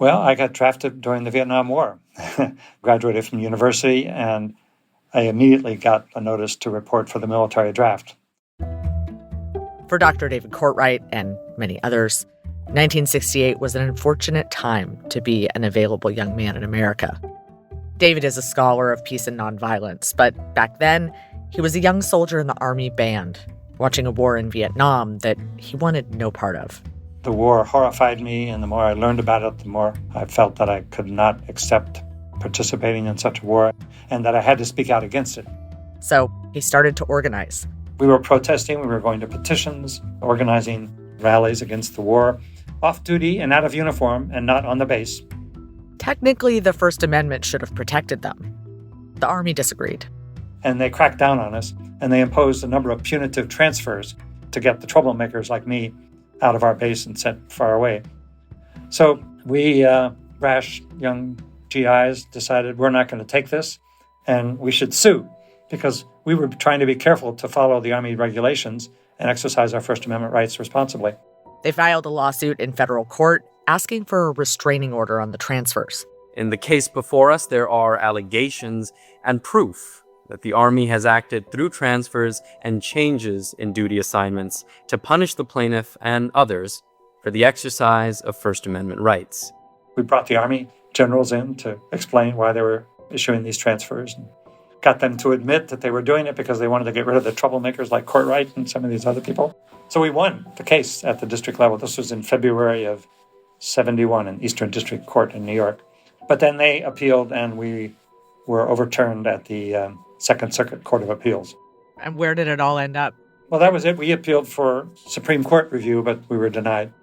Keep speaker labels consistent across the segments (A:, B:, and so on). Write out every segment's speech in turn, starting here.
A: Well, I got drafted during the Vietnam War. Graduated from university, and I immediately got a notice to report for the military draft.
B: For Dr. David Courtwright and many others, 1968 was an unfortunate time to be an available young man in America. David is a scholar of peace and nonviolence, but back then, he was a young soldier in the Army band, watching a war in Vietnam that he wanted no part of.
A: The war horrified me, and the more I learned about it, the more I felt that I could not accept participating in such a war, and that I had to speak out against it.
B: So he started to organize.
A: We were protesting, we were going to petitions, organizing rallies against the war, off-duty and out of uniform and not on the base.
B: Technically, the First Amendment should have protected them. The Army disagreed.
A: And they cracked down on us, and they imposed a number of punitive transfers to get the troublemakers like me out of our base and sent far away. So we, rash young GIs, decided we're not going to take this, and we should sue, because we were trying to be careful to follow the Army regulations and exercise our First Amendment rights responsibly.
B: They filed a lawsuit in federal court asking for a restraining order on the transfers.
C: In the case before us, there are allegations and proof that the Army has acted through transfers and changes in duty assignments to punish the plaintiff and others for the exercise of First Amendment rights.
A: We brought the Army generals in to explain why they were issuing these transfers and got them to admit that they were doing it because they wanted to get rid of the troublemakers like Courtwright and some of these other people. So we won the case at the district level. This was in February of 71 in Eastern District Court in New York. But then they appealed, and we were overturned at the Second Circuit Court of Appeals.
B: And where did it all end up?
A: Well, that was it. We appealed for Supreme Court review, but we were denied.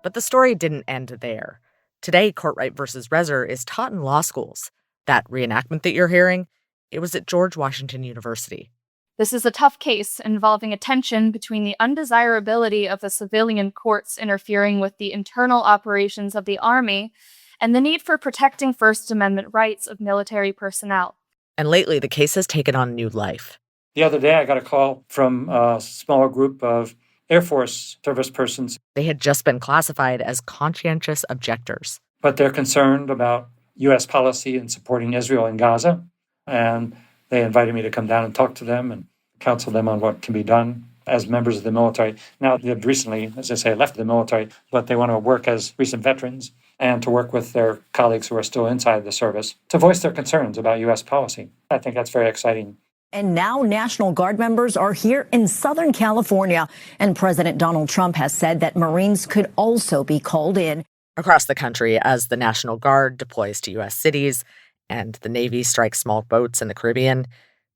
B: But the story didn't end there. Today, Courtwright versus Rezer is taught in law schools. That reenactment that you're hearing, it was at George Washington University.
D: This is a tough case involving a tension between the undesirability of the civilian courts interfering with the internal operations of the Army and the need for protecting First Amendment rights of military personnel.
B: And lately, the case has taken on new life.
A: The other day, I got a call from a small group of Air Force service persons.
B: They had just been classified as conscientious objectors.
A: But they're concerned about U.S. policy in supporting Israel in Gaza, and they invited me to come down and talk to them and counsel them on what can be done as members of the military. Now, they've recently, as I say, left the military, but they want to work as recent veterans and to work with their colleagues who are still inside the service to voice their concerns about U.S. policy. I think that's very exciting.
E: And now National Guard members are here in Southern California, and President Donald Trump has said that Marines could also be called in.
B: Across the country, as the National Guard deploys to U.S. cities and the Navy strikes small boats in the Caribbean,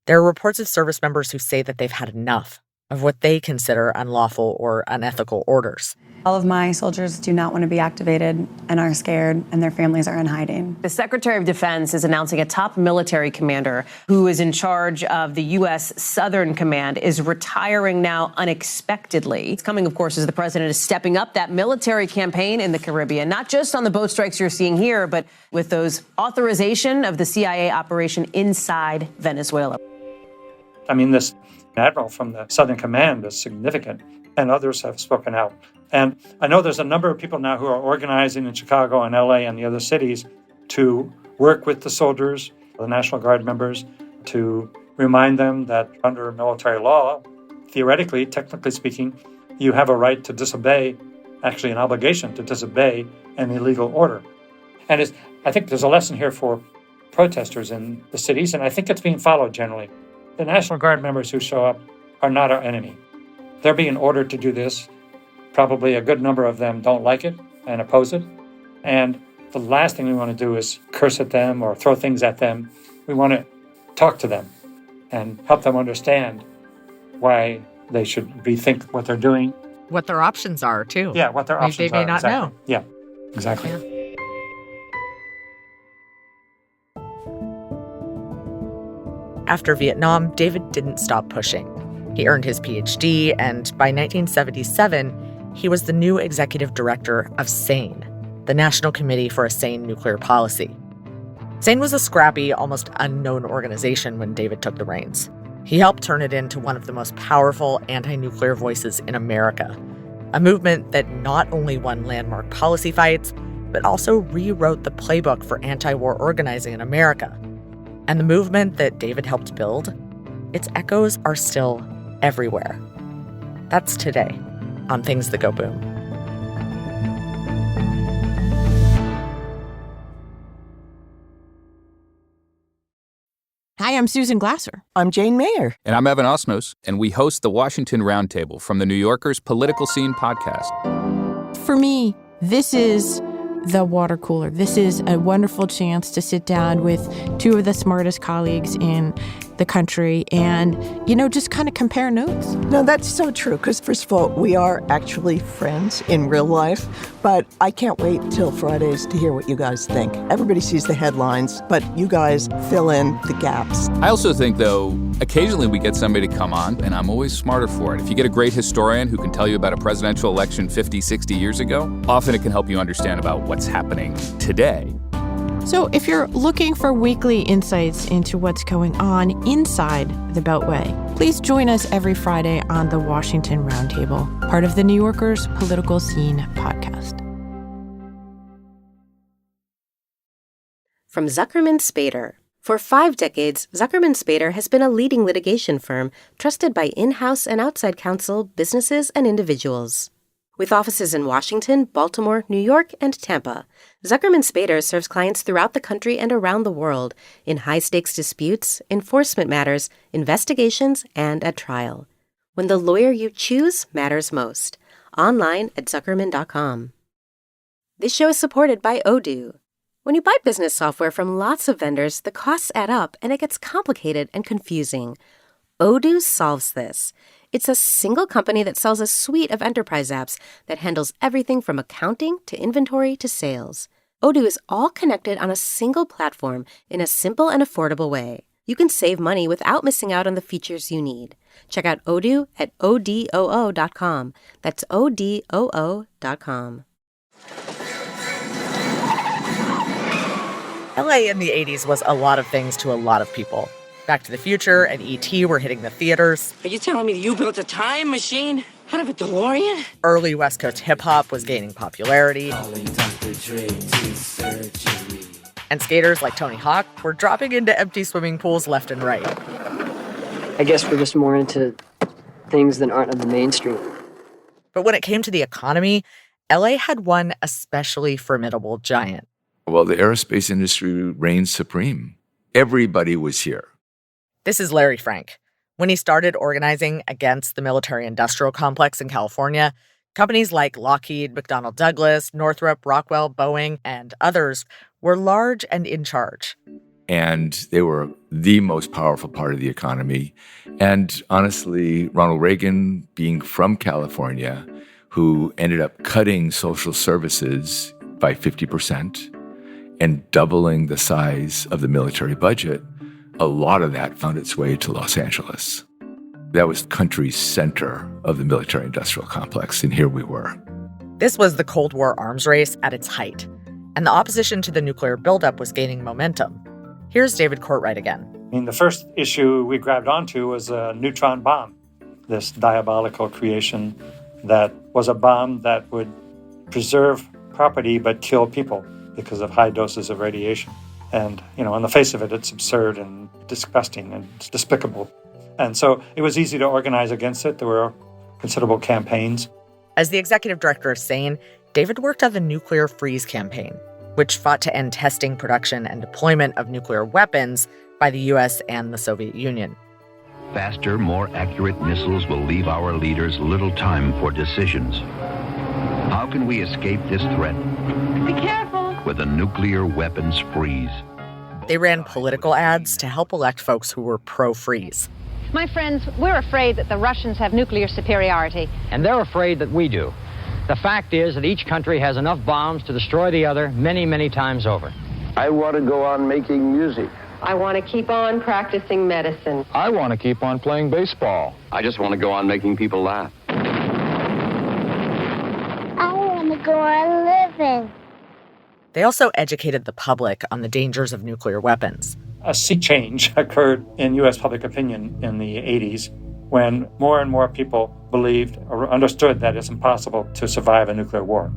B: there are reports of service members who say that they've had enough of what they consider unlawful or unethical orders.
F: All of my soldiers do not want to be activated and are scared, and their families are in hiding.
G: The Secretary of Defense is announcing a top military commander who is in charge of the U.S. Southern Command is retiring now unexpectedly. It's coming, of course, as the president is stepping up that military campaign in the Caribbean, not just on the boat strikes you're seeing here, but with those authorization of the CIA operation inside Venezuela.
A: I mean, this admiral from the Southern Command is significant, and others have spoken out. And I know there's a number of people now who are organizing in Chicago and LA and the other cities to work with the soldiers, the National Guard members, to remind them that under military law, theoretically, technically speaking, you have a right to disobey, actually an obligation to disobey an illegal order. And I think there's a lesson here for protesters in the cities, and I think it's being followed generally. The National Guard members who show up are not our enemy. They're being ordered to do this. Probably a good number of them don't like it and oppose it. And the last thing we want to do is curse at them or throw things at them. We want to talk to them and help them understand why they should rethink what they're doing.
B: What their options are, too.
A: Yeah, what their options are.
B: They may not
A: exactly.
B: know.
A: Yeah, exactly.
B: Yeah. After Vietnam, David didn't stop pushing. He earned his PhD, and by 1977, he was the new executive director of SANE, the National Committee for a Sane Nuclear Policy. SANE was a scrappy, almost unknown organization when David took the reins. He helped turn it into one of the most powerful anti-nuclear voices in America, a movement that not only won landmark policy fights, but also rewrote the playbook for anti-war organizing in America. And the movement that David helped build, its echoes are still everywhere. That's today on Things That Go Boom.
H: Hi, I'm Susan Glasser.
I: I'm Jane Mayer.
J: And I'm Evan Osnos, and we host the Washington Roundtable from the New Yorker's Political Scene podcast.
H: For me, this is the water cooler. This is a wonderful chance to sit down with two of the smartest colleagues in the country and, just kind of compare notes.
I: No, that's so true, because first of all, we are actually friends in real life, but I can't wait till Fridays to hear what you guys think. Everybody sees the headlines, but you guys fill in the gaps.
J: I also think, though, occasionally we get somebody to come on, and I'm always smarter for it. If you get a great historian who can tell you about a presidential election 50, 60 years ago, often it can help you understand about what's happening today.
H: So if you're looking for weekly insights into what's going on inside the Beltway, please join us every Friday on the Washington Roundtable, part of the New Yorker's Political Scene podcast.
K: From Zuckerman Spader. For 5 decades, Zuckerman Spader has been a leading litigation firm trusted by in-house and outside counsel, businesses, and individuals. With offices in Washington, Baltimore, New York, and Tampa, Zuckerman Spader serves clients throughout the country and around the world in high-stakes disputes, enforcement matters, investigations, and at trial. When the lawyer you choose matters most. Online at Zuckerman.com. This show is supported by Odoo. When you buy business software from lots of vendors, the costs add up and it gets complicated and confusing. Odoo solves this. It's a single company that sells a suite of enterprise apps that handles everything from accounting to inventory to sales. Odoo is all connected on a single platform in a simple and affordable way. You can save money without missing out on the features you need. Check out Odoo at odoo.com. That's odoo.com.
B: LA in the 80s was a lot of things to a lot of people. Back to the Future and E.T. were hitting the theaters.
L: Are you telling me that you built a time machine out of a DeLorean?
B: Early West Coast hip-hop was gaining popularity. And skaters like Tony Hawk were dropping into empty swimming pools left and right.
M: I guess we're just more into things that aren't on the mainstream.
B: But when it came to the economy, LA had one especially formidable giant.
N: Well, the aerospace industry reigned supreme. Everybody was here.
B: This is Larry Frank. When he started organizing against the military-industrial complex in California, companies like Lockheed, McDonnell Douglas, Northrop, Rockwell, Boeing, and others were large and in charge.
N: And they were the most powerful part of the economy. And honestly, Ronald Reagan, being from California, who ended up cutting social services by 50% and doubling the size of the military budget, a lot of that found its way to Los Angeles. That was the country's center of the military-industrial complex, and here we were.
B: This was the Cold War arms race at its height, and the opposition to the nuclear buildup was gaining momentum. Here's David Courtwright again.
A: The first issue we grabbed onto was a neutron bomb, this diabolical creation that was a bomb that would preserve property but kill people because of high doses of radiation. And, on the face of it, it's absurd and disgusting and it's despicable. And so it was easy to organize against it. There were considerable campaigns.
B: As the executive director of SANE, David worked on the Nuclear Freeze campaign, which fought to end testing, production, and deployment of nuclear weapons by the U.S. and the Soviet Union.
O: Faster, more accurate missiles will leave our leaders little time for decisions. How can we escape this threat?
P: Be careful!
O: With a nuclear weapons freeze.
B: They ran political ads to help elect folks who were pro-freeze.
P: My friends, we're afraid that the Russians have nuclear superiority.
Q: And they're afraid that we do. The fact is that each country has enough bombs to destroy the other many, many times over.
R: I want to go on making music.
S: I want to keep on practicing medicine.
T: I want to keep on playing baseball.
U: I just want to go on making people laugh.
V: I want to go on living.
B: They also educated the public on the dangers of nuclear weapons.
A: A sea change occurred in U.S. public opinion in the 80s when more and more people believed or understood that it's impossible to survive a nuclear war.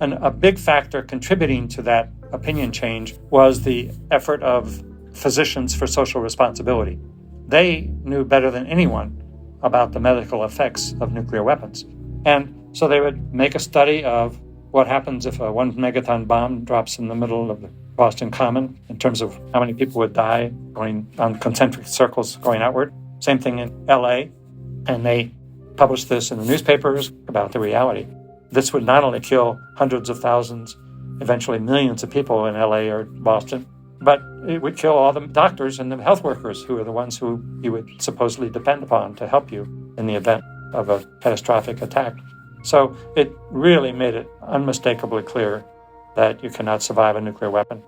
A: And a big factor contributing to that opinion change was the effort of Physicians for Social Responsibility. They knew better than anyone about the medical effects of nuclear weapons. And so they would make a study of what happens if a 1 megaton bomb drops in the middle of the Boston Common in terms of how many people would die going on concentric circles going outward. Same thing in LA. And they published this in the newspapers about the reality. This would not only kill hundreds of thousands, eventually millions of people in LA or Boston, but it would kill all the doctors and the health workers who are the ones who you would supposedly depend upon to help you in the event of a catastrophic attack. So it really made it unmistakably clear that you cannot survive a nuclear weapon.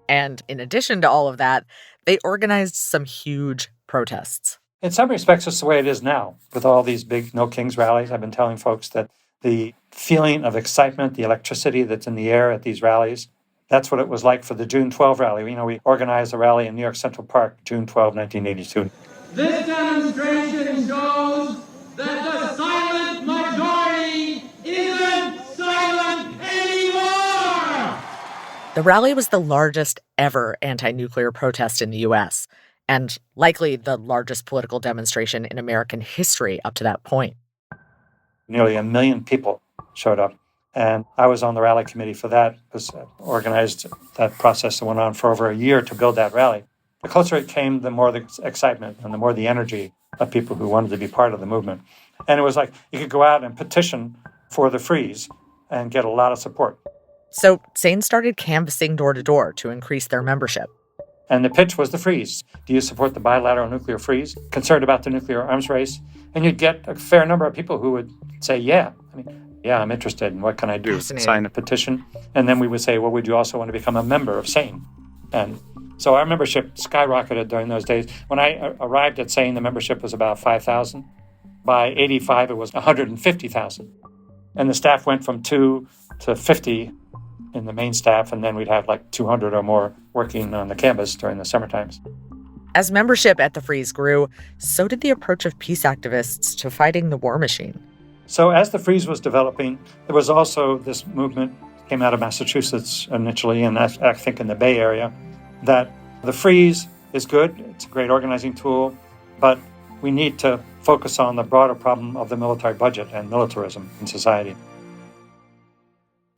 B: And in addition to all of that, they organized some huge protests.
A: In some respects, it's the way it is now. With all these big No Kings rallies, I've been telling folks that the feeling of excitement, the electricity that's in the air at these rallies, that's what it was like for the June 12 rally. You know, we organized a rally in New York Central Park, June 12, 1982.
C: This demonstration shows that the silent majority isn't silent anymore!
B: The rally was the largest ever anti-nuclear protest in the U.S., and likely the largest political demonstration in American history up to that point.
A: Nearly 1 million people showed up, and I was on the rally committee for that. It was organized that process that went on for over a year to build that rally. The closer it came, the more the excitement and the more the energy of people who wanted to be part of the movement. And it was like you could go out and petition for the freeze and get a lot of support.
B: So SANE started canvassing door to door to increase their membership.
A: And the pitch was the freeze. Do you support the bilateral nuclear freeze? Concerned about the nuclear arms race? And you'd get a fair number of people who would say, yeah, I'm interested. And what can I do? Sign a petition. And then we would say, well, would you also want to become a member of SANE? And so our membership skyrocketed during those days. When I arrived at SANE, the membership was about 5,000. By 85, it was 150,000. And the staff went from 2 to 50 in the main staff, and then we'd have like 200 or more working on the canvas during the summer times.
B: As membership at the Freeze grew, so did the approach of peace activists to fighting the war machine.
A: So as the Freeze was developing, there was also this movement came out of Massachusetts initially, and I think in the Bay Area, that the Freeze is good, it's a great organizing tool, but we need to focus on the broader problem of the military budget and militarism in society.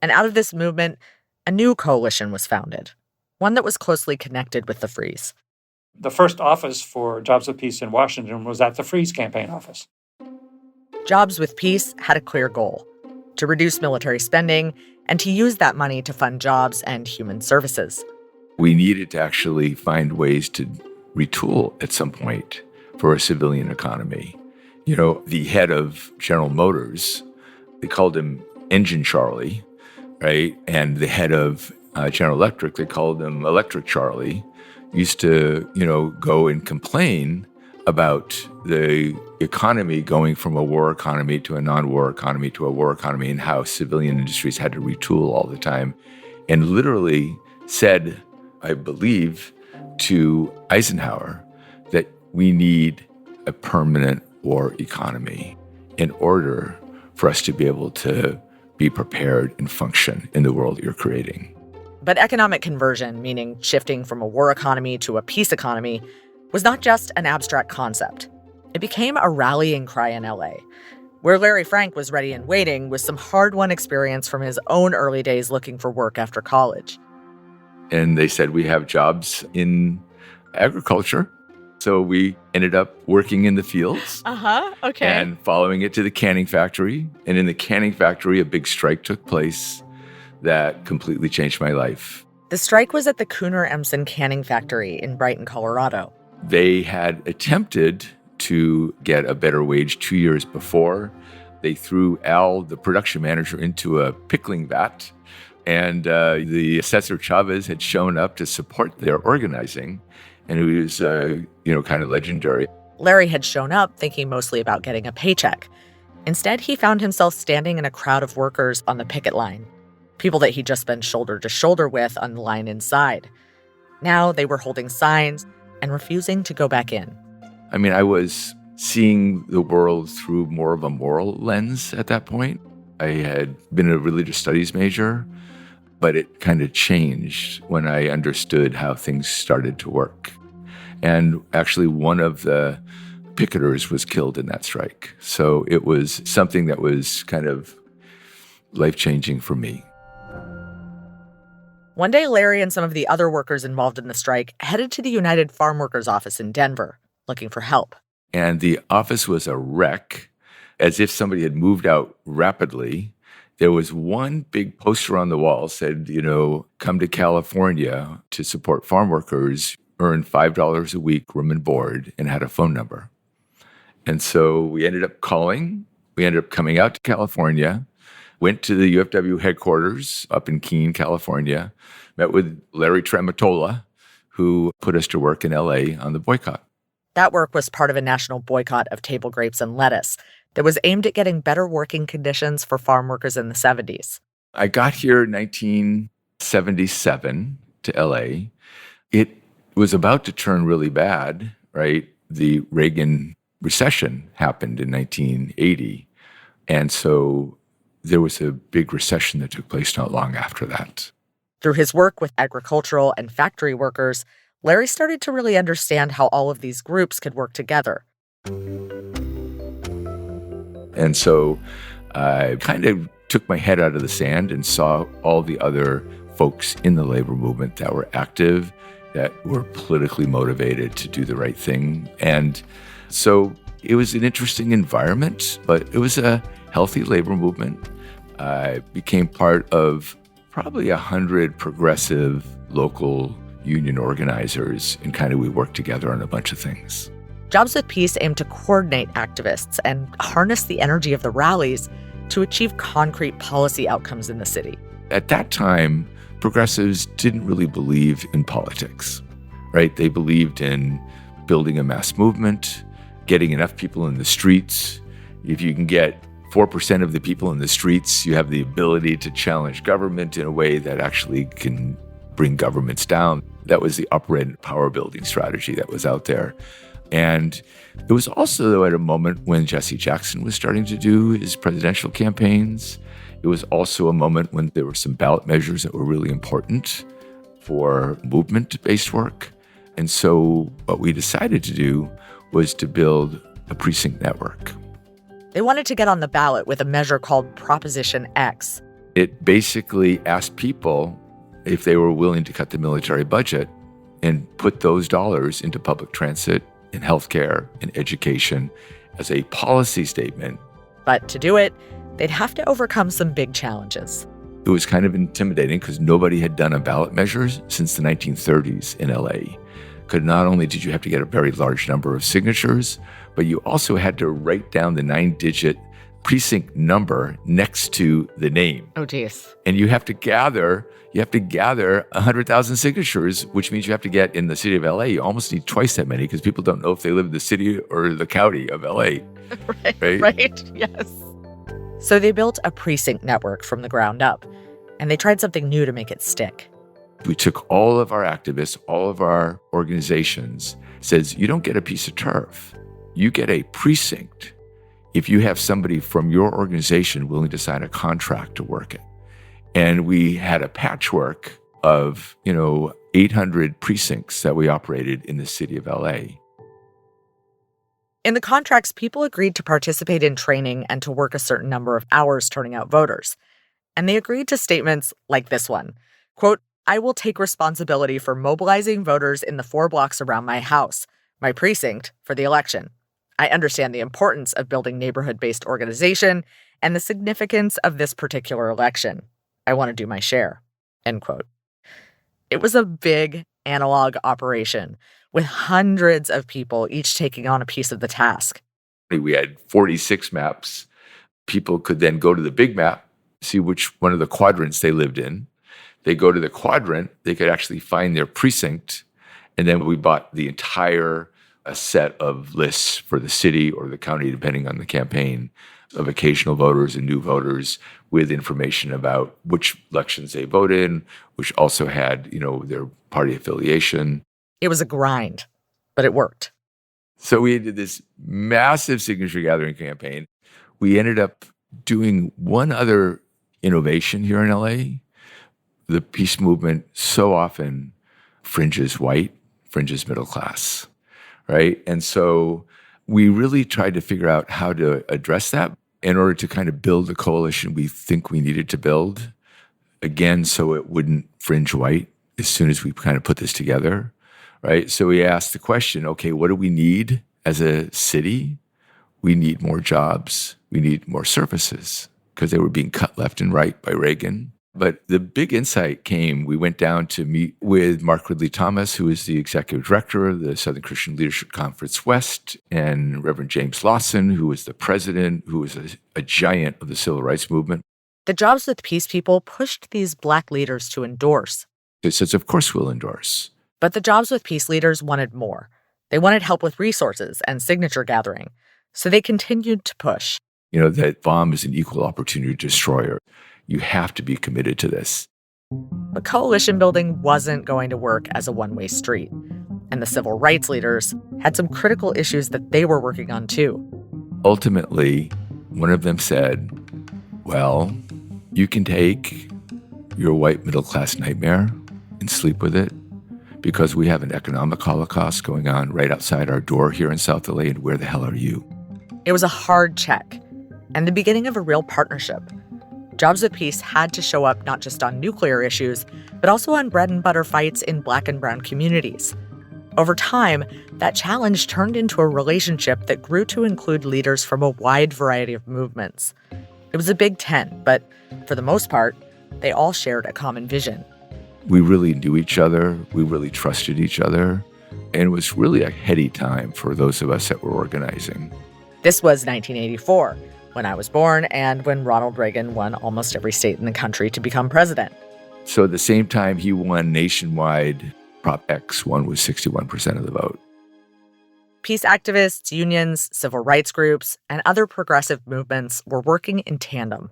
B: And out of this movement, a new coalition was founded, one that was closely connected with the Freeze.
A: The first office for Jobs with Peace in Washington was at the Freeze campaign office.
B: Jobs with Peace had a clear goal: to reduce military spending and to use that money to fund jobs and human services.
N: We needed to actually find ways to retool at some point for a civilian economy. You know, the head of General Motors, they called him Engine Charlie, right? And the head of General Electric, they called him Electric Charlie, used to, go and complain about the economy going from a war economy to a non-war economy to a war economy, and how civilian industries had to retool all the time. And literally said, I believe, to Eisenhower that we need a permanent war economy in order for us to be able to be prepared and function in the world you're creating.
B: But economic conversion, meaning shifting from a war economy to a peace economy, was not just an abstract concept. It became a rallying cry in LA, where Larry Frank was ready and waiting with some hard-won experience from his own early days looking for work after college.
N: And they said, we have jobs in agriculture. So we ended up working in the fields.
B: Okay.
N: And following it to the canning factory. And in the canning factory, a big strike took place that completely changed my life.
B: The strike was at the Cooner Emson Canning Factory in Brighton, Colorado.
N: They had attempted to get a better wage 2 years before. They threw Al, the production manager, into a pickling vat. And the assessor Chavez had shown up to support their organizing. And it was, kind of legendary.
B: Larry had shown up thinking mostly about getting a paycheck. Instead, he found himself standing in a crowd of workers on the picket line, people that he'd just been shoulder to shoulder with on the line inside. Now they were holding signs and refusing to go back in.
N: I mean, I was seeing the world through more of a moral lens at that point. I had been a religious studies major, but it kind of changed when I understood how things started to work. And actually, one of the picketers was killed in that strike. So it was something that was kind of life-changing for me.
B: One day, Larry and some of the other workers involved in the strike headed to the United Farm Workers office in Denver, looking for help.
N: And the office was a wreck, as if somebody had moved out rapidly. There was one big poster on the wall said, come to California to support farm workers, earn $5 a week, room and board, and had a phone number. And so we ended up calling. We ended up coming out to California, went to the UFW headquarters up in Keene, California, met with Larry Trematola, who put us to work in LA on the boycott.
B: That work was part of a national boycott of table grapes and lettuce that was aimed at getting better working conditions for farm workers in the 70s.
N: I got here in 1977 to LA. It was about to turn really bad, right? The Reagan recession happened in 1980. And so there was a big recession that took place not long after that.
B: Through his work with agricultural and factory workers, Larry started to really understand how all of these groups could work together.
N: And so I kind of took my head out of the sand and saw all the other folks in the labor movement that were active, that were politically motivated to do the right thing. And so it was an interesting environment, but it was a healthy labor movement. I became part of probably 100 progressive local union organizers, and kind of we worked together on a bunch of things.
B: Jobs with Peace aimed to coordinate activists and harness the energy of the rallies to achieve concrete policy outcomes in the city.
N: At that time, progressives didn't really believe in politics, right? They believed in building a mass movement, getting enough people in the streets. If you can get 4% of the people in the streets, you have the ability to challenge government in a way that actually can bring governments down. That was the upred power building strategy that was out there. And it was also, though, at a moment when Jesse Jackson was starting to do his presidential campaigns. It was also a moment when there were some ballot measures that were really important for movement-based work. And so what we decided to do was to build a precinct network.
B: They wanted to get on the ballot with a measure called Proposition X.
N: It basically asked people if they were willing to cut the military budget and put those dollars into public transit and healthcare and education as a policy statement.
B: But to do it, they'd have to overcome some big challenges.
N: It was kind of intimidating because nobody had done a ballot measure since the 1930s in LA. Because not only did you have to get a very large number of signatures, but you also had to write down the 9-digit precinct number next to the name.
B: Oh, geez.
N: And you have to gather 100,000 signatures, which means you have to get in the city of LA. You almost need twice that many because people don't know if they live in the city or the county of LA.
B: Right, yes. So they built a precinct network from the ground up, and they tried something new to make it stick.
N: We took all of our activists, all of our organizations, says, you don't get a piece of turf. You get a precinct if you have somebody from your organization willing to sign a contract to work it. And we had a patchwork of, 800 precincts that we operated in the city of LA.
B: In the contracts, people agreed to participate in training and to work a certain number of hours turning out voters. And they agreed to statements like this one, quote, I will take responsibility for mobilizing voters in the 4 blocks around my house, my precinct, for the election. I understand the importance of building neighborhood-based organization and the significance of this particular election. I want to do my share, end quote. It was a big analog operation with hundreds of people each taking on a piece of the task.
N: We had 46 maps. People could then go to the big map, see which one of the quadrants they lived in. They go to the quadrant, they could actually find their precinct, and then we bought the entire set of lists for the city or the county, depending on the campaign, of occasional voters and new voters with information about which elections they voted in, which also had, their party affiliation.
B: It was a grind, but it worked.
N: So we did this massive signature gathering campaign. We ended up doing one other innovation here in LA. The peace movement so often fringes white, fringes middle class, right? And so we really tried to figure out how to address that in order to kind of build the coalition we think we needed to build, again, so it wouldn't fringe white as soon as we kind of put this together, right? So we asked the question, okay, what do we need as a city? We need more jobs. We need more services, because they were being cut left and right by Reagan. But the big insight came, we went down to meet with Mark Ridley Thomas, who is the executive director of the Southern Christian Leadership Conference West, and Reverend James Lawson, who was the president, who was a giant of the civil rights movement.
B: The Jobs with Peace people pushed these Black leaders to endorse.
N: They said, of course we'll endorse.
B: But the Jobs with Peace leaders wanted more. They wanted help with resources and signature gathering. So they continued to push.
N: You know, that bomb is an equal opportunity destroyer. You have to be committed to this.
B: But coalition building wasn't going to work as a one-way street. And the civil rights leaders had some critical issues that they were working on too.
N: Ultimately, one of them said, well, you can take your white middle-class nightmare and sleep with it, because we have an economic holocaust going on right outside our door here in South LA, and where the hell are you?
B: It was a hard check and the beginning of a real partnership. Jobs with Peace had to show up not just on nuclear issues, but also on bread and butter fights in Black and brown communities. Over time, that challenge turned into a relationship that grew to include leaders from a wide variety of movements. It was a big tent, but for the most part, they all shared a common vision.
N: We really knew each other. We really trusted each other. And it was really a heady time for those of us that were organizing.
B: This was 1984, when I was born and when Ronald Reagan won almost every state in the country to become president.
N: So at the same time he won nationwide, Prop X won with 61% of the vote.
B: Peace activists, unions, civil rights groups, and other progressive movements were working in tandem.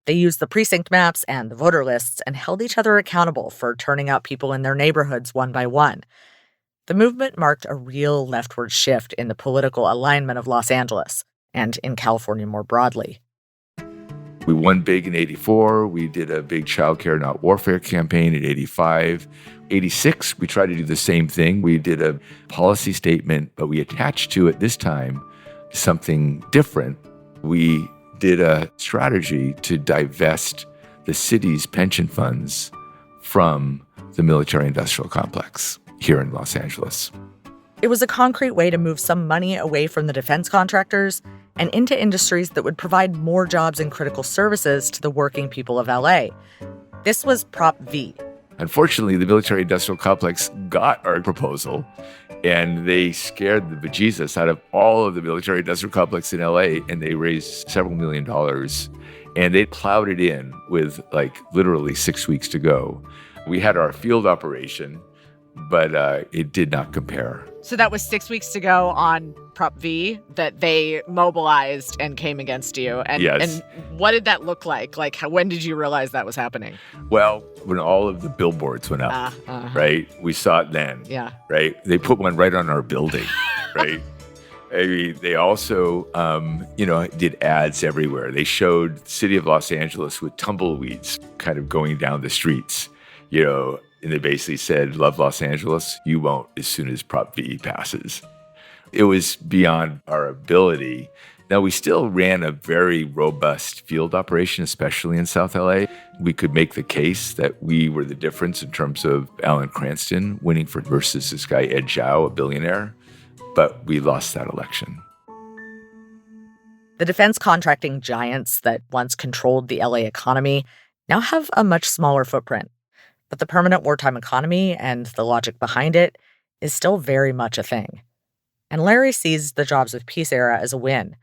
B: They used the precinct maps and the voter lists and held each other accountable for turning out people in their neighborhoods one by one. The movement marked a real leftward shift in the political alignment of Los Angeles and in California more broadly.
N: We won big in 84. We did a big Child Care Not Warfare campaign in 85. 86, we tried to do the same thing. We did a policy statement, but we attached to it this time something different. We did a strategy to divest the city's pension funds from the military-industrial complex here in Los Angeles.
B: It was a concrete way to move some money away from the defense contractors and into industries that would provide more jobs and critical services to the working people of LA. This was Prop V.
N: Unfortunately, the military-industrial complex got our proposal, and they scared the bejesus out of all of the military-industrial complex in LA, and they raised several $1 million, and they plowed it in with literally 6 weeks to go. We had our field operation, but it did not compare.
B: So that was 6 weeks to go on Prop V that they mobilized and came against you. And,
N: yes.
B: And what did that look like? When did you realize that was happening?
N: Well, when all of the billboards went up, right? We saw it then.
B: Yeah.
N: Right? They put one right on our building, right? I mean, they also, did ads everywhere. They showed the city of Los Angeles with tumbleweeds kind of going down the streets, and they basically said, love Los Angeles, you won't as soon as Prop V passes. It was beyond our ability. Now, we still ran a very robust field operation, especially in South LA. We could make the case that we were the difference in terms of Alan Cranston winning versus this guy, Ed Zhao, a billionaire. But we lost that election.
B: The defense contracting giants that once controlled the LA economy now have a much smaller footprint. But the permanent wartime economy and the logic behind it is still very much a thing. And Larry sees the Jobs with Peace era as a win,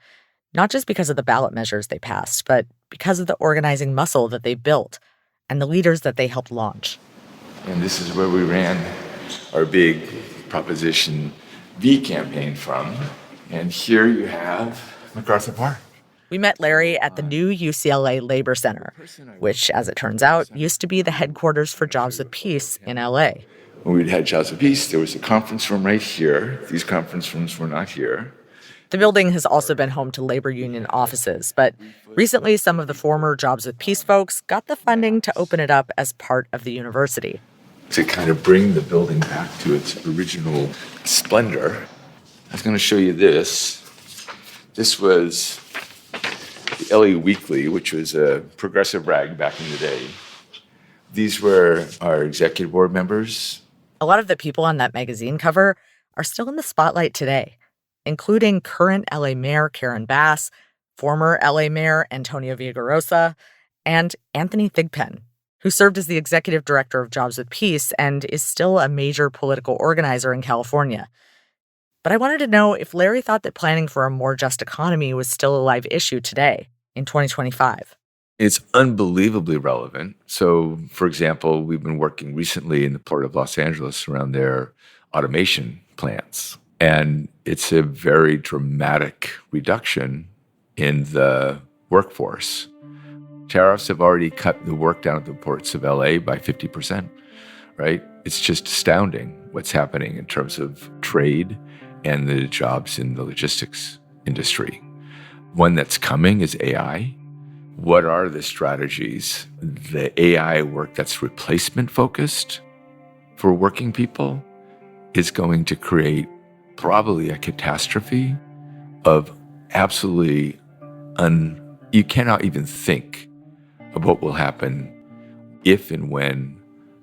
B: not just because of the ballot measures they passed, but because of the organizing muscle that they built and the leaders that they helped launch.
N: And this is where we ran our big Proposition V campaign from. And here you have MacArthur Park.
B: We met Larry at the new UCLA Labor Center, which, as it turns out, used to be the headquarters for Jobs with Peace in LA.
N: When we had Jobs with Peace, there was a conference room right here. These conference rooms were not here.
B: The building has also been home to labor union offices, but recently some of the former Jobs with Peace folks got the funding to open it up as part of the university.
N: To kind of bring the building back to its original splendor, I was going to show you this. This was the LA Weekly, which was a progressive rag back in the day. These were our executive board members.
B: A lot of the people on that magazine cover are still in the spotlight today, including current LA Mayor Karen Bass, former LA Mayor Antonio Villarosa, and Anthony Thigpen, who served as the executive director of Jobs with Peace and is still a major political organizer in California. But I wanted to know if Larry thought that planning for a more just economy was still a live issue today, in 2025.
N: It's unbelievably relevant. So, for example, we've been working recently in the Port of Los Angeles around their automation plants. And it's a very dramatic reduction in the workforce. Tariffs have already cut the work down at the ports of LA by 50%, right? It's just astounding what's happening in terms of trade and the jobs in the logistics industry. One that's coming is AI. What are the strategies? The AI work that's replacement focused for working people is going to create probably a catastrophe of absolutely you cannot even think of what will happen if and when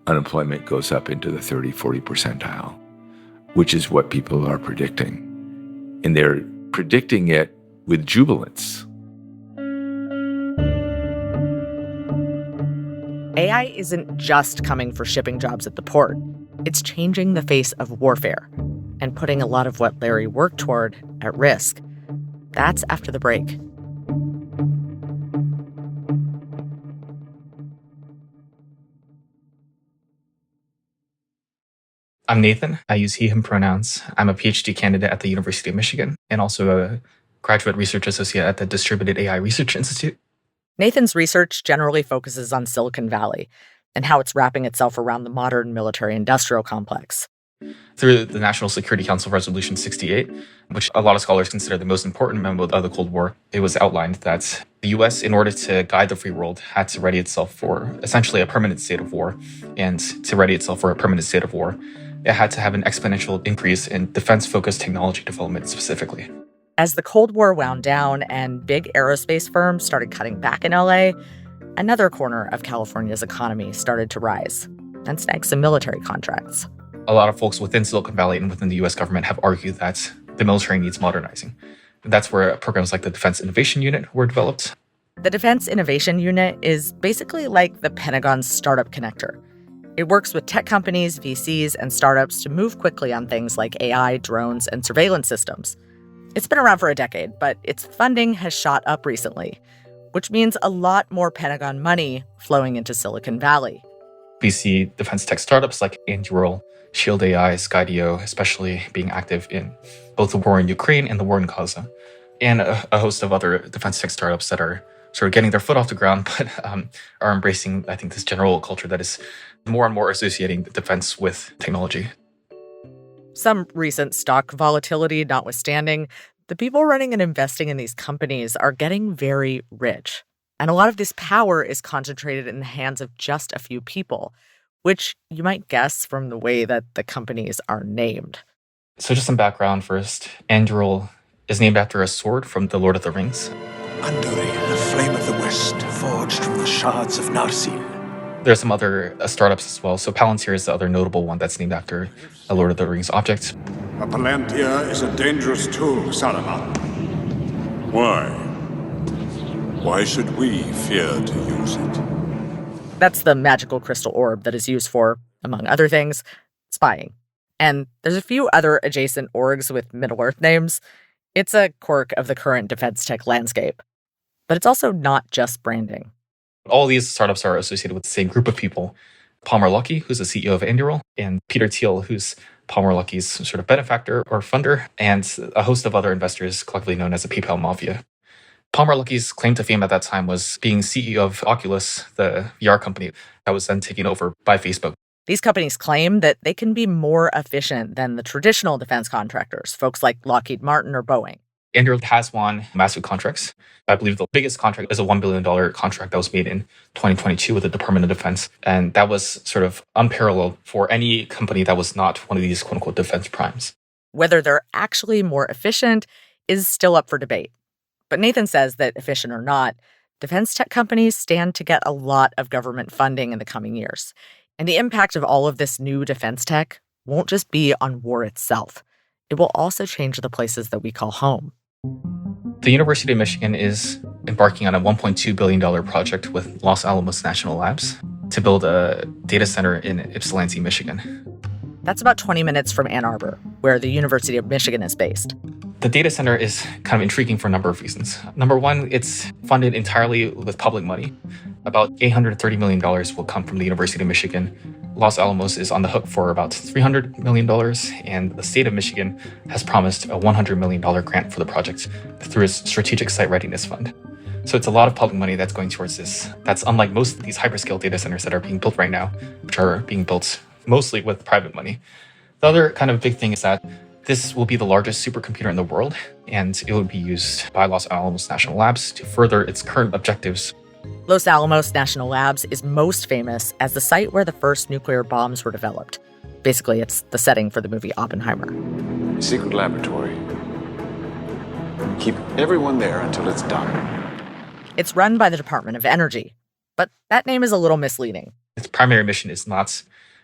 N: unemployment goes up into the 30, 40 percentile, which is what people are predicting. And they're predicting it with jubilance.
B: AI isn't just coming for shipping jobs at the port. It's changing the face of warfare and putting a lot of what Larry worked toward at risk. That's after the break.
D: I'm Nathan. I use he, him pronouns. I'm a PhD candidate at the University of Michigan and also a graduate research associate at the Distributed AI Research Institute.
B: Nathan's research generally focuses on Silicon Valley and how it's wrapping itself around the modern military-industrial complex.
D: Through the National Security Council Resolution 68, which a lot of scholars consider the most important memo of the Cold War, it was outlined that the U.S., in order to guide the free world, had to ready itself for essentially a permanent state of war. And to ready itself for a permanent state of war, it had to have an exponential increase in defense-focused technology development specifically.
B: As the Cold War wound down and big aerospace firms started cutting back in LA, another corner of California's economy started to rise and snag some military contracts.
D: A lot of folks within Silicon Valley and within the U.S. government have argued that the military needs modernizing. That's where programs like the Defense Innovation Unit were developed.
B: The Defense Innovation Unit is basically like the Pentagon's startup connector. It works with tech companies, VCs, and startups to move quickly on things like AI, drones, and surveillance systems. It's been around for a decade, but its funding has shot up recently, which means a lot more Pentagon money flowing into Silicon Valley.
D: We see defense tech startups like Anduril, Shield AI, Skydio, especially being active in both the war in Ukraine and the war in Gaza, and a host of other defense tech startups that are sort of getting their foot off the ground, but are embracing, I think, this general culture that is more and more associating the defense with technology.
B: Some recent stock volatility notwithstanding, the people running and investing in these companies are getting very rich. And a lot of this power is concentrated in the hands of just a few people, which you might guess from the way that the companies are named.
D: So just some background first. Anduril is named after a sword from The Lord of the Rings.
E: Anduri, the flame of the west, forged from the shards of Narsil.
D: There are some other startups as well. So Palantir is the other notable one that's named after a Lord of the Rings object.
W: A Palantir is a dangerous tool, Saruman. Why? Why should we fear to use it?
B: That's the magical crystal orb that is used for, among other things, spying. And there's a few other adjacent orgs with Middle-earth names. It's a quirk of the current defense tech landscape. But it's also not just branding.
D: All these startups are associated with the same group of people. Palmer Luckey, who's the CEO of Anduril, and Peter Thiel, who's Palmer Luckey's sort of benefactor or funder, and a host of other investors collectively known as the PayPal Mafia. Palmer Luckey's claim to fame at that time was being CEO of Oculus, the VR company that was then taken over by Facebook.
B: These companies claim that they can be more efficient than the traditional defense contractors, folks like Lockheed Martin or Boeing.
D: Andrew has won massive contracts. I believe the biggest contract is a $1 billion contract that was made in 2022 with the Department of Defense. And that was sort of unparalleled for any company that was not one of these quote-unquote defense primes.
B: Whether they're actually more efficient is still up for debate. But Nathan says that efficient or not, defense tech companies stand to get a lot of government funding in the coming years. And the impact of all of this new defense tech won't just be on war itself. It will also change the places that we call home.
D: The University of Michigan is embarking on a $1.2 billion project with Los Alamos National Labs to build a data center in Ypsilanti, Michigan.
B: That's about 20 minutes from Ann Arbor, where the University of Michigan is based.
D: The data center is kind of intriguing for a number of reasons. Number one, it's funded entirely with public money. About $830 million will come from the University of Michigan. Los Alamos is on the hook for about $300 million, and the state of Michigan has promised a $100 million grant for the project through its Strategic Site Readiness Fund. So it's a lot of public money that's going towards this. That's unlike most of these hyperscale data centers that are being built right now, which are being built mostly with private money. The other kind of big thing is that this will be the largest supercomputer in the world, and it will be used by Los Alamos National Labs to further its current objectives.
B: Los Alamos National Labs is most famous as the site where the first nuclear bombs were developed. Basically, it's the setting for the movie Oppenheimer.
E: A secret laboratory. Keep everyone there until it's done.
B: It's run by the Department of Energy, but that name is a little misleading.
D: Its primary mission is not,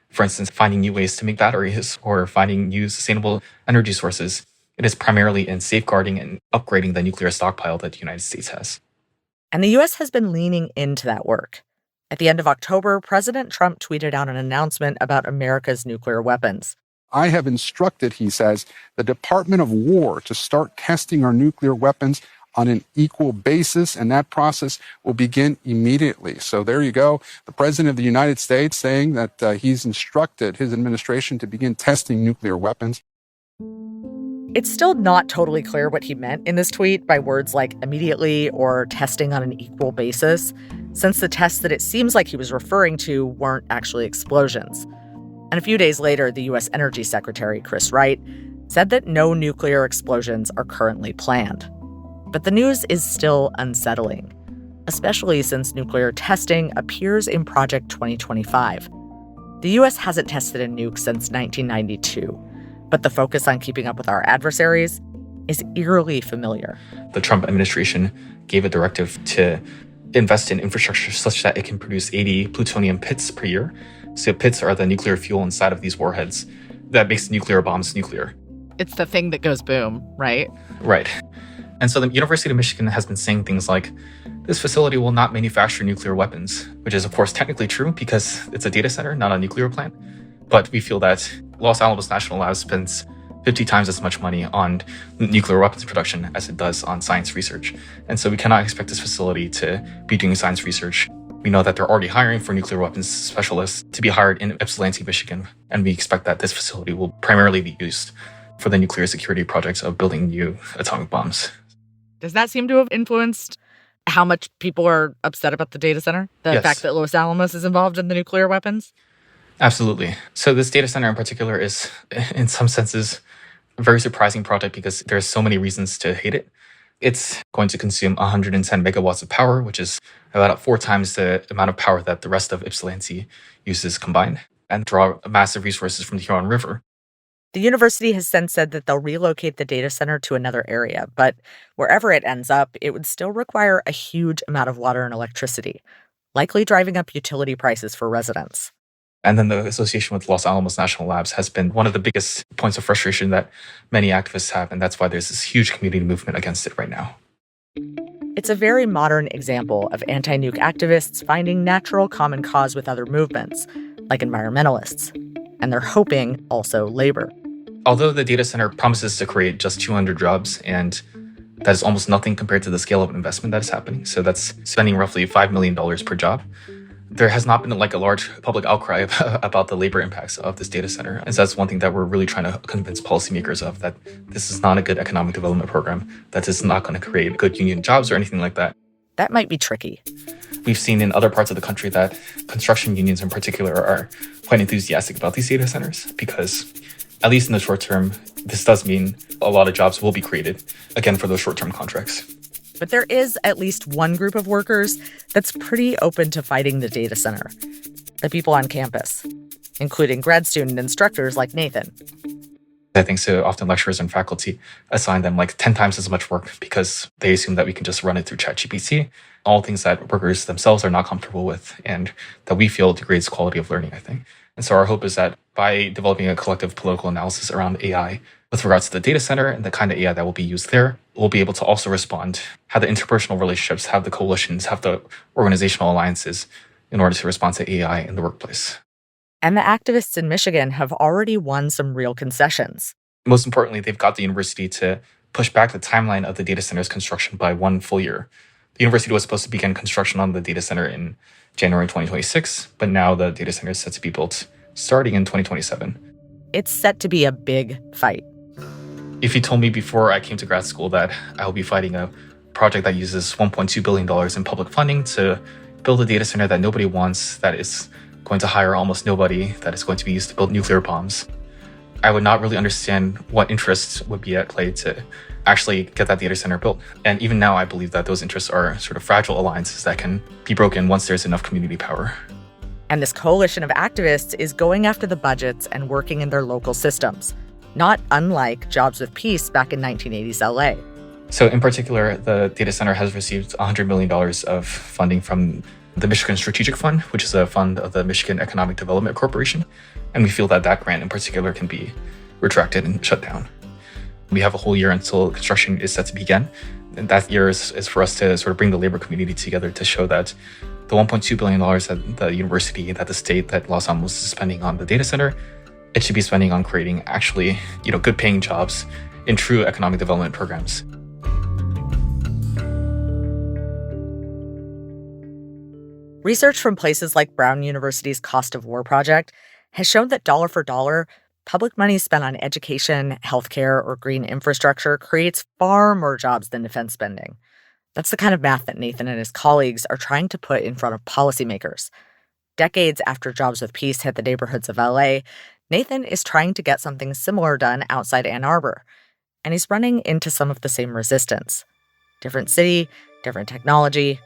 D: for instance, finding new ways to make batteries or finding new sustainable energy sources. It is primarily in safeguarding and upgrading the nuclear stockpile that the United States has.
B: And the U.S. has been leaning into that work. At the end of October, President Trump tweeted out an announcement about America's nuclear weapons.
F: I have instructed, he says, the Department of War to start testing our nuclear weapons on an equal basis, and that process will begin immediately. So there you go. The President of the United States saying that he's instructed his administration to begin testing nuclear weapons.
B: It's still not totally clear what he meant in this tweet by words like immediately or testing on an equal basis, since the tests that it seems like he was referring to weren't actually explosions. And a few days later, the U.S. Energy Secretary, Chris Wright, said that no nuclear explosions are currently planned. But the news is still unsettling, especially since nuclear testing appears in Project 2025. The U.S. hasn't tested a nuke since 1992. But the focus on keeping up with our adversaries is eerily familiar.
D: The Trump administration gave a directive to invest in infrastructure such that it can produce 80 plutonium pits per year. So pits are the nuclear fuel inside of these warheads that makes nuclear bombs nuclear.
B: It's the thing that goes boom, right?
D: Right. And so the University of Michigan has been saying things like, this facility will not manufacture nuclear weapons, which is, of course, technically true because it's a data center, not a nuclear plant. But we feel that Los Alamos National Labs spends 50 times as much money on nuclear weapons production as it does on science research. And so we cannot expect this facility to be doing science research. We know that they're already hiring for nuclear weapons specialists to be hired in Ypsilanti, Michigan. And we expect that this facility will primarily be used for the nuclear security projects of building new atomic bombs.
B: Does that seem to have influenced how much people are upset about the data center? The fact that Los Alamos is involved in the nuclear weapons?
D: Absolutely. So this data center in particular is, in some senses, a very surprising project because there's so many reasons to hate it. It's going to consume 110 megawatts of power, which is about 4 times the amount of power that the rest of Ypsilanti uses combined, and draw massive resources from the Huron River.
B: The university has since said that they'll relocate the data center to another area, but wherever it ends up, it would still require a huge amount of water and electricity, likely driving up utility prices for residents.
D: And then the association with Los Alamos National Labs has been one of the biggest points of frustration that many activists have, and that's why there's this huge community movement against it right now.
B: It's a very modern example of anti-nuke activists finding natural common cause with other movements, like environmentalists, and they're hoping also labor.
D: Although the data center promises to create just 200 jobs, and that is almost nothing compared to the scale of investment that is happening, so that's spending roughly $5 million per job, there has not been a large public outcry about the labor impacts of this data center. And so that's one thing that we're really trying to convince policymakers of, that this is not a good economic development program, that this is not going to create good union jobs or anything like that.
B: That might be tricky.
D: We've seen in other parts of the country that construction unions in particular are quite enthusiastic about these data centers because at least in the short term, this does mean a lot of jobs will be created, again, for those short-term contracts.
B: But there is at least one group of workers that's pretty open to fighting the data center: the people on campus, including grad student instructors like Nathan.
D: I think so often lecturers and faculty assign them like 10 times as much work because they assume that we can just run it through ChatGPT, all things that workers themselves are not comfortable with and that we feel degrades quality of learning, I think. And so our hope is that by developing a collective political analysis around AI with regards to the data center and the kind of AI that will be used there, we'll be able to also respond, have the interpersonal relationships, have the coalitions, have the organizational alliances in order to respond to AI in the workplace.
B: And the activists in Michigan have already won some real concessions.
D: Most importantly, they've got the university to push back the timeline of the data center's construction by 1 full year. The university was supposed to begin construction on the data center in January 2026, but now the data center is set to be built starting in 2027.
B: It's set to be a big fight.
D: If you told me before I came to grad school that I will be fighting a project that uses $1.2 billion in public funding to build a data center that nobody wants, that is going to hire almost nobody, that is going to be used to build nuclear bombs, I would not really understand what interests would be at play to actually get that data center built. And even now, I believe that those interests are sort of fragile alliances that can be broken once there's enough community power.
B: And this coalition of activists is going after the budgets and working in their local systems, not unlike Jobs with Peace back in 1980s LA.
D: So in particular, the data center has received $100 million of funding from the Michigan Strategic Fund, which is a fund of the Michigan Economic Development Corporation. And we feel that that grant in particular can be retracted and shut down. We have a whole year until construction is set to begin. And that year is for us to sort of bring the labor community together to show that the $1.2 billion that the university, that the state, that Los Alamos is spending on the data center, it should be spending on creating actually, good paying jobs in true economic development programs.
B: Research from places like Brown University's Cost of War project has shown that dollar for dollar, public money spent on education, healthcare, or green infrastructure creates far more jobs than defense spending. That's the kind of math that Nathan and his colleagues are trying to put in front of policymakers. Decades after Jobs with Peace hit the neighborhoods of LA, Nathan is trying to get something similar done outside Ann Arbor, and he's running into some of the same resistance. Different city, different technology,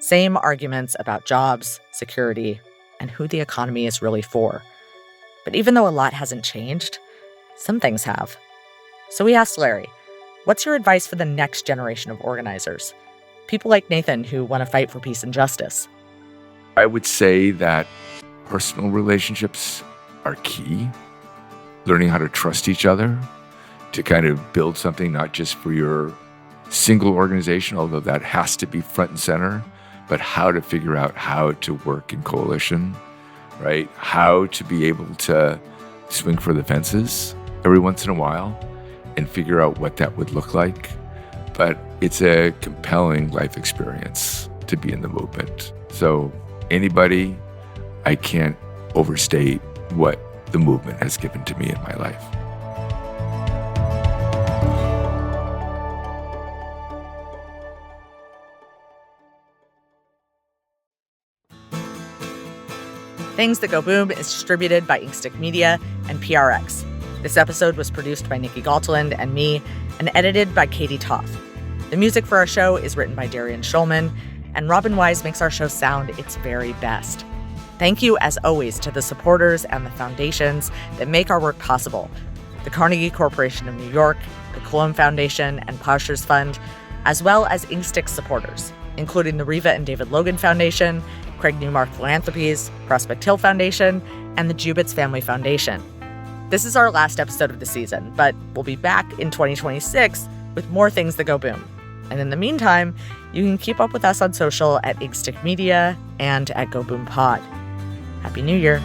B: same arguments about jobs, security, and who the economy is really for. But even though a lot hasn't changed, some things have. So we asked Larry, what's your advice for the next generation of organizers? People like Nathan who want to fight for peace and justice.
N: I would say that personal relationships are key. Learning how to trust each other to kind of build something not just for your single organization, although that has to be front and center, but how to figure out how to work in coalition, right? How to be able to swing for the fences every once in a while and figure out what that would look like. But it's a compelling life experience to be in the movement. So anybody, I can't overstate what the movement has given to me in my life.
B: Things That Go Boom is distributed by Inkstick Media and PRX. This episode was produced by Nikki Galteland and me and edited by Katie Toth. The music for our show is written by Darian Schulman, and Robin Wise makes our show sound its very best. Thank you, as always, to the supporters and the foundations that make our work possible. The Carnegie Corporation of New York, the Coulomb Foundation, and Plowshares Fund, as well as Inkstick supporters, including the Riva and David Logan Foundation, Craig Newmark Philanthropies, Prospect Hill Foundation, and the Jubitz Family Foundation. This is our last episode of the season, but we'll be back in 2026 with more Things That Go Boom. And in the meantime, you can keep up with us on social at Inkstick Media and at Go Boom Pod. Happy New Year.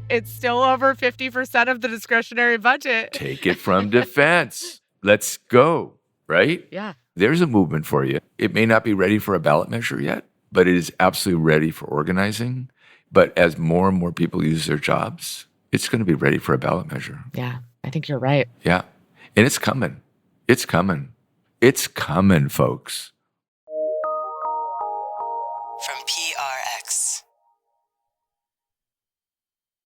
B: It's still over 50% of the discretionary budget.
N: Take it from defense. Let's go, right?
B: Yeah.
N: There's a movement for you. It may not be ready for a ballot measure yet, but it is absolutely ready for organizing. But as more and more people use their jobs, it's going to be ready for a ballot measure.
B: Yeah, I think you're right.
N: Yeah. And it's coming. It's coming. It's coming, folks.